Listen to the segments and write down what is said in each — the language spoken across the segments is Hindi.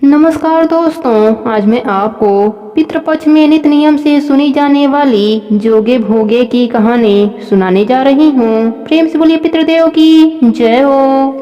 नमस्कार दोस्तों, आज मैं आपको पितृपक्ष में नित्य नियम से सुनी जाने वाली जोगे भोगे की कहानी सुनाने जा रही हूँ। प्रेम से बोलिए पितृदेव की जय हो।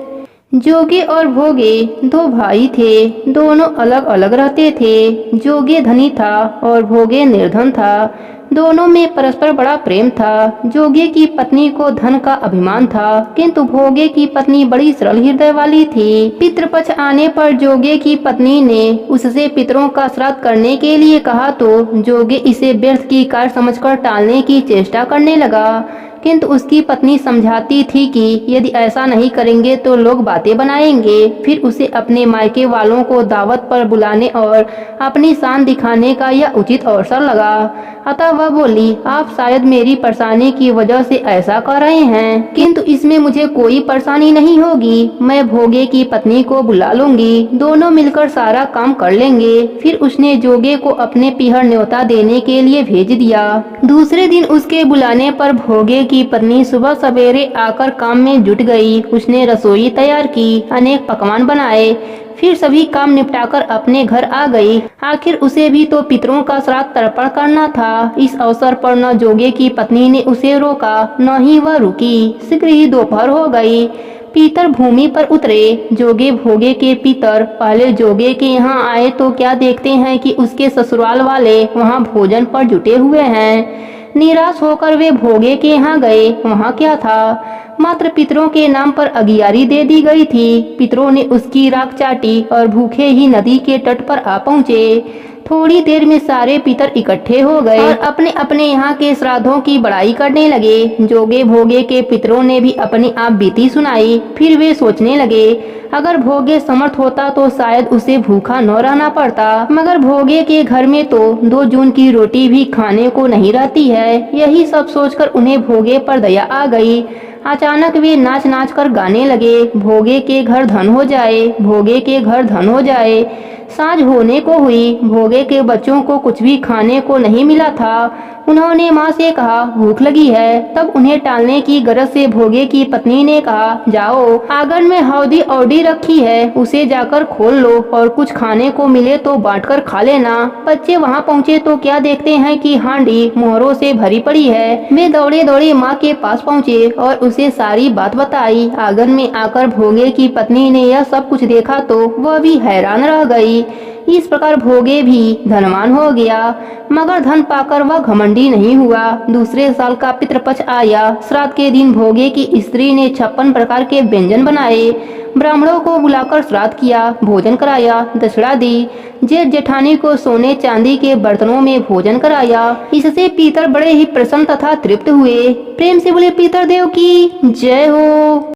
जोगे और भोगे दो भाई थे। दोनों अलग अलग रहते थे। जोगे धनी था और भोगे निर्धन था। दोनों में परस्पर बड़ा प्रेम था। जोगे की पत्नी को धन का अभिमान था, किंतु भोगे की पत्नी बड़ी सरल हृदय वाली थी। पितृपक्ष आने पर जोगे की पत्नी ने उससे पितरों का श्राद्ध करने के लिए कहा तो जोगे इसे व्यर्थ की कार्य समझकर टालने की चेष्टा करने लगा, किंतु उसकी पत्नी समझाती थी कि यदि ऐसा नहीं करेंगे तो लोग बातें बनाएंगे। फिर उसे अपने मायके वालों को दावत पर बुलाने और अपनी शान दिखाने का यह उचित अवसर लगा। अतः वह बोली, आप शायद मेरी परेशानी की वजह से ऐसा कर रहे हैं, किंतु इसमें मुझे कोई परेशानी नहीं होगी। मैं भोगे की पत्नी को बुला लूंगी, दोनों मिलकर सारा काम कर लेंगे। फिर उसने जोगे को अपने पीहर न्योता देने के लिए भेज दिया। दूसरे दिन उसके बुलाने पर भोगे की पत्नी सुबह सवेरे आकर काम में जुट गई। उसने रसोई तैयार की, अनेक पकवान बनाए, फिर सभी काम निपटाकर अपने घर आ गई। आखिर उसे भी तो पितरों का श्राद्ध तर्पण करना था। इस अवसर पर न जोगे की पत्नी ने उसे रोका, न ही वह रुकी। शीघ्र ही दोपहर हो गई। पीतर भूमि पर उतरे। जोगे भोगे के पितर पहले जोगे के यहाँ आए तो क्या देखते हैं कि उसके ससुराल वाले वहाँ भोजन पर जुटे हुए हैं। निराश होकर वे भोगे के यहाँ गए। वहाँ क्या था, मात्र पितरों के नाम पर अगियारी दे दी गई थी। पितरों ने उसकी राख चाटी और भूखे ही नदी के तट पर आ पहुँचे। थोड़ी देर में सारे पितर इकट्ठे हो गए और अपने अपने यहाँ के श्राद्धों की बड़ाई करने लगे। जोगे भोगे के पितरों ने भी अपनी आप बीती सुनाई। फिर वे सोचने लगे, अगर भोगे समर्थ होता तो शायद उसे भूखा न रहना पड़ता, मगर भोगे के घर में तो 2 जून की रोटी भी खाने को नहीं रहती है। यही सब सोचकर उन्हें भोगे पर दया आ गई। अचानक वे नाच नाच कर गाने लगे, भोगे के घर धन हो जाए, भोगे के घर धन हो जाए। सांझ होने को हुई। भोगे के बच्चों को कुछ भी खाने को नहीं मिला था। उन्होंने माँ से कहा, भूख लगी है। तब उन्हें टालने की गरज से भोगे की पत्नी ने कहा, जाओ, आंगन में हौदी औडी रखी है, उसे जाकर खोल लो और कुछ खाने को मिले तो बांटकर खा लेना। बच्चे वहाँ पहुँचे तो क्या देखते हैं कि हांडी मोहरों से भरी पड़ी है। वे दौड़े दौड़े माँ के पास पहुँचे और उसे सारी बात बताई। आंगन में आकर भोगे की पत्नी ने यह सब कुछ देखा तो वह भी हैरान रह गई। इस प्रकार भोगे भी धनवान हो गया, मगर धन पाकर वह घमंडी नहीं हुआ। दूसरे साल का पितृपक्ष आया। श्राद्ध के दिन भोगे की स्त्री ने 56 प्रकार के व्यंजन बनाए। ब्राह्मणों को बुलाकर श्राद्ध किया, भोजन कराया, दक्षिणा दी। जेठ जेठानी को सोने चांदी के बर्तनों में भोजन कराया। इससे पितर बड़े ही प्रसन्न तथा तृप्त हुए। प्रेम से बोले पितरदेव की जय हो।